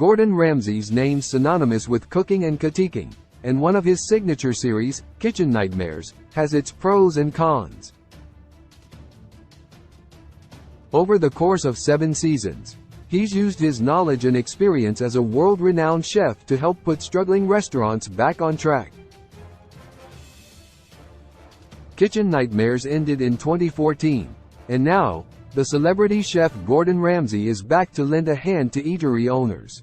Gordon Ramsay's name's synonymous with cooking and critiquing, and one of his signature series, Kitchen Nightmares, has its pros and cons. Over the course of 7 seasons, he's used his knowledge and experience as a world-renowned chef to help put struggling restaurants back on track. Kitchen Nightmares ended in 2014, and now, the celebrity chef Gordon Ramsay is back to lend a hand to eatery owners.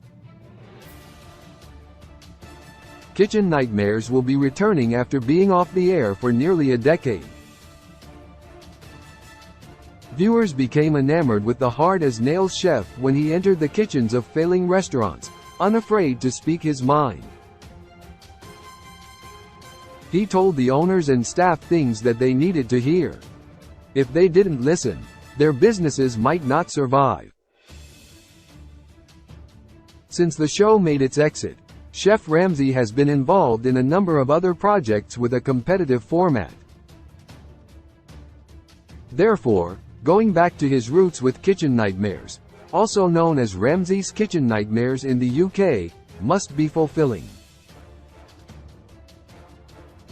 Kitchen Nightmares will be returning after being off the air for nearly a decade. Viewers became enamored with the hard-as-nails chef when he entered the kitchens of failing restaurants, unafraid to speak his mind. He told the owners and staff things that they needed to hear. If they didn't listen, their businesses might not survive. Since the show made its exit, Chef Ramsay has been involved in a number of other projects with a competitive format. Therefore, going back to his roots with Kitchen Nightmares, also known as Ramsay's Kitchen Nightmares in the UK, must be fulfilling.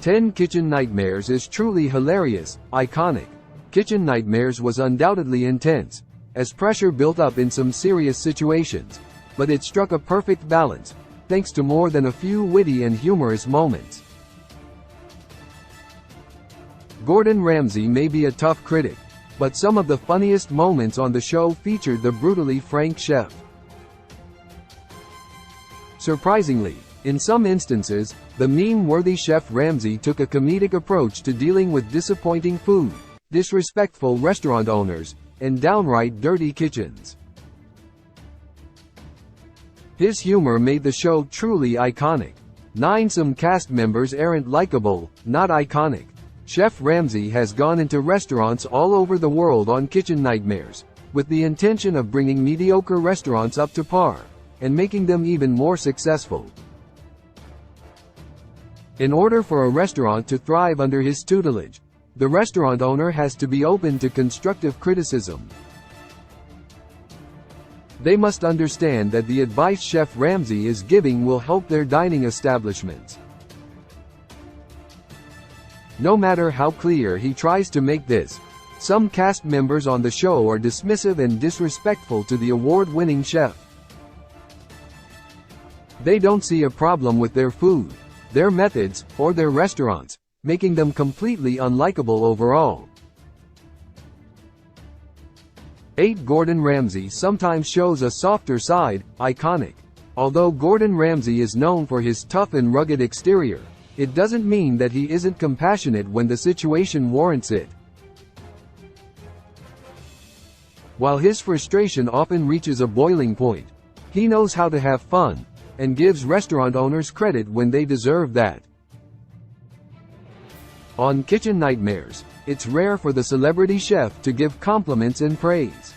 10 Kitchen Nightmares is truly hilarious, iconic. Kitchen Nightmares was undoubtedly intense, as pressure built up in some serious situations, but it struck a perfect balance, thanks to more than a few witty and humorous moments. Gordon Ramsay may be a tough critic, but some of the funniest moments on the show featured the brutally frank chef. Surprisingly, in some instances, the meme-worthy Chef Ramsay took a comedic approach to dealing with disappointing food, disrespectful restaurant owners, and downright dirty kitchens. His humor made the show truly iconic. 9 Some cast members aren't likable, not iconic. Chef Ramsay has gone into restaurants all over the world on Kitchen Nightmares, with the intention of bringing mediocre restaurants up to par, and making them even more successful. In order for a restaurant to thrive under his tutelage, the restaurant owner has to be open to constructive criticism. They must understand that the advice Chef Ramsay is giving will help their dining establishments. No matter how clear he tries to make this, some cast members on the show are dismissive and disrespectful to the award-winning chef. They don't see a problem with their food, their methods, or their restaurants, making them completely unlikable overall. 8 Gordon Ramsay sometimes shows a softer side, iconic. Although Gordon Ramsay is known for his tough and rugged exterior, it doesn't mean that he isn't compassionate when the situation warrants it. While his frustration often reaches a boiling point, he knows how to have fun, and gives restaurant owners credit when they deserve that. On Kitchen Nightmares, it's rare for the celebrity chef to give compliments and praise.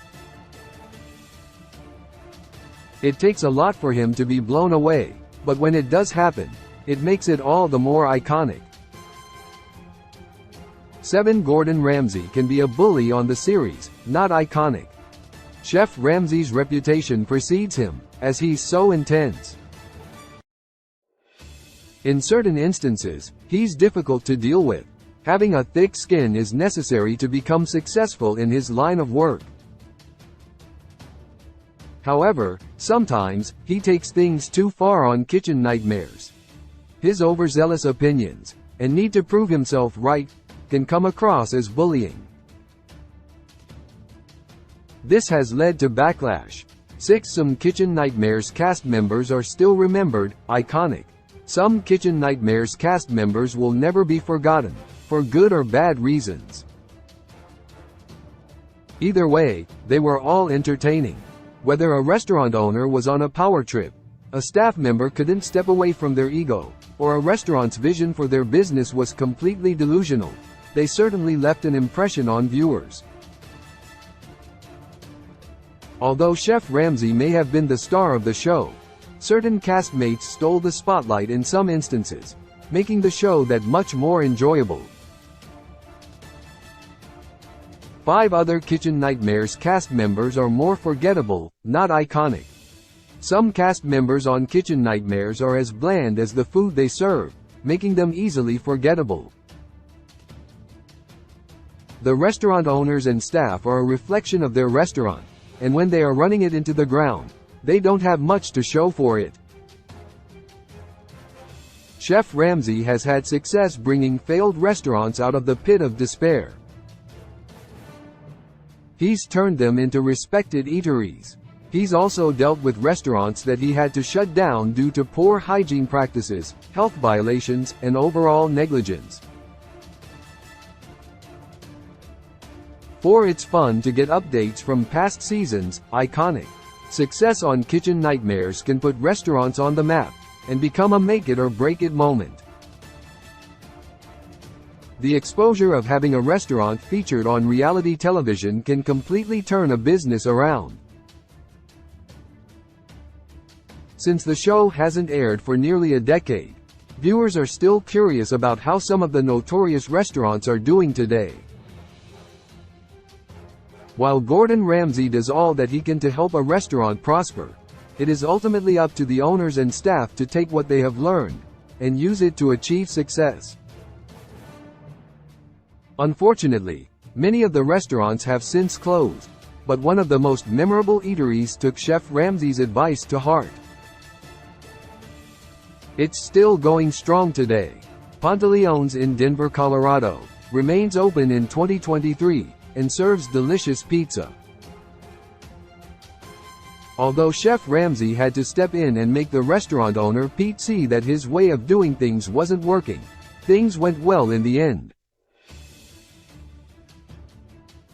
It takes a lot for him to be blown away, but when it does happen, it makes it all the more iconic. 7 Gordon Ramsay can be a bully on the series, not iconic. Chef Ramsay's reputation precedes him, as he's so intense. In certain instances, he's difficult to deal with. Having a thick skin is necessary to become successful in his line of work. However, sometimes, he takes things too far on Kitchen Nightmares. His overzealous opinions, and need to prove himself right, can come across as bullying. This has led to backlash. 6 Some Kitchen Nightmares cast members are still remembered, iconic. Some Kitchen Nightmares cast members will never be forgotten, for good or bad reasons. Either way, they were all entertaining. Whether a restaurant owner was on a power trip, a staff member couldn't step away from their ego, or a restaurant's vision for their business was completely delusional, they certainly left an impression on viewers. Although Chef Ramsay may have been the star of the show, certain castmates stole the spotlight in some instances, making the show that much more enjoyable. 5 other Kitchen Nightmares cast members are more forgettable, not iconic. Some cast members on Kitchen Nightmares are as bland as the food they serve, making them easily forgettable. The restaurant owners and staff are a reflection of their restaurant, and when they are running it into the ground, they don't have much to show for it. Chef Ramsay has had success bringing failed restaurants out of the pit of despair. He's turned them into respected eateries. He's also dealt with restaurants that he had to shut down due to poor hygiene practices, health violations, and overall negligence. For it's fun to get updates from past seasons. Iconic. Success on Kitchen Nightmares can put restaurants on the map and become a make-it-or-break-it moment. The exposure of having a restaurant featured on reality television can completely turn a business around. Since the show hasn't aired for nearly a decade, viewers are still curious about how some of the notorious restaurants are doing today. While Gordon Ramsay does all that he can to help a restaurant prosper, it is ultimately up to the owners and staff to take what they have learned and use it to achieve success. Unfortunately, many of the restaurants have since closed, but one of the most memorable eateries took Chef Ramsay's advice to heart. It's still going strong today. Pantaleone's in Denver, Colorado, remains open in 2023 and serves delicious pizza. Although Chef Ramsay had to step in and make the restaurant owner Pete see that his way of doing things wasn't working, things went well in the end.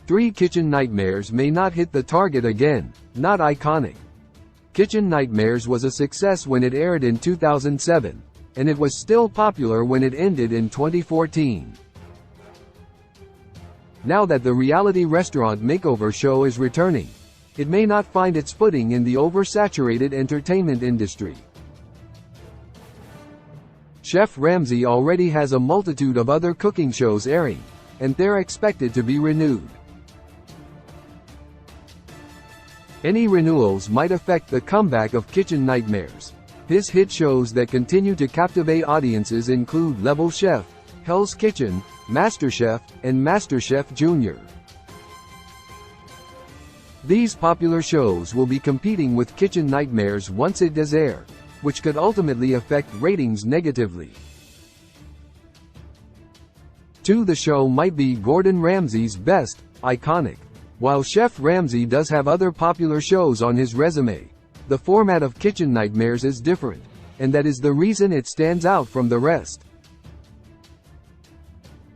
3 Kitchen Nightmares may not hit the target again. Not iconic. Kitchen Nightmares was a success when it aired in 2007, and it was still popular when it ended in 2014. Now that the reality restaurant makeover show is returning, it may not find its footing in the oversaturated entertainment industry. Chef Ramsay already has a multitude of other cooking shows airing, and they're expected to be renewed. Any renewals might affect the comeback of Kitchen Nightmares. His hit shows that continue to captivate audiences include Level Chef, Hell's Kitchen, MasterChef, and MasterChef Junior. These popular shows will be competing with Kitchen Nightmares once it does air, which could ultimately affect ratings negatively. The show might be Gordon Ramsay's best. Iconic. While Chef Ramsay does have other popular shows on his resume, the format of Kitchen Nightmares is different, and that is the reason it stands out from the rest.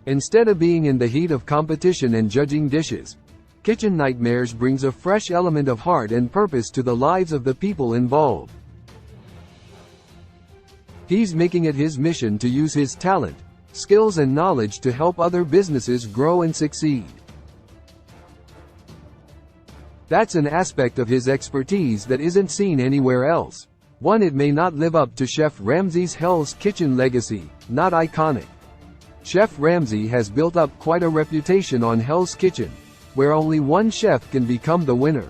Instead of being in the heat of competition and judging dishes, Kitchen Nightmares brings a fresh element of heart and purpose to the lives of the people involved. He's making it his mission to use his talent, skills and knowledge to help other businesses grow and succeed. That's an aspect of his expertise that isn't seen anywhere else. One it may not live up to Chef Ramsay's Hell's Kitchen legacy. Not iconic. Chef Ramsay has built up quite a reputation on Hell's Kitchen, where only one chef can become the winner.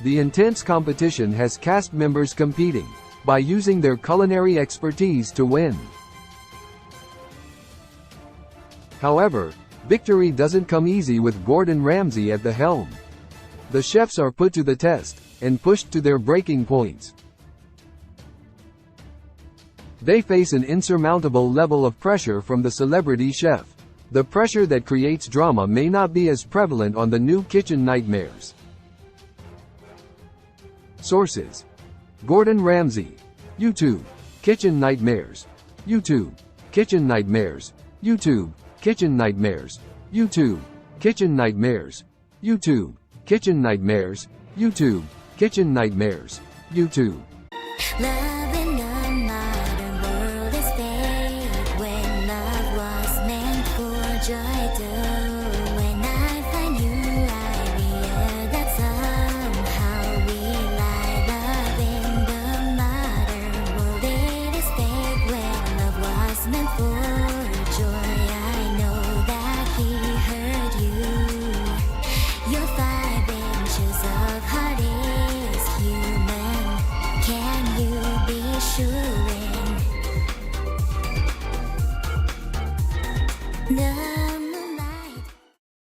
The intense competition has cast members competing by using their culinary expertise to win. However, victory doesn't come easy with Gordon Ramsay at the helm. The chefs are put to the test and pushed to their breaking points. They face an insurmountable level of pressure from the celebrity chef. The pressure that creates drama may not be as prevalent on the new Kitchen Nightmares. Sources: Gordon Ramsay, YouTube. Kitchen Nightmares, YouTube. Kitchen Nightmares, YouTube. Kitchen Nightmares, YouTube. Kitchen Nightmares, YouTube. Kitchen Nightmares, YouTube. Kitchen Nightmares, YouTube. Love in a modern world is fake when love was meant for joy too. When I find you, I realize that somehow we lie. Love in the modern world it is fake when love was meant for joy. I know that he hurt you. Your 5 inches of heartache. 널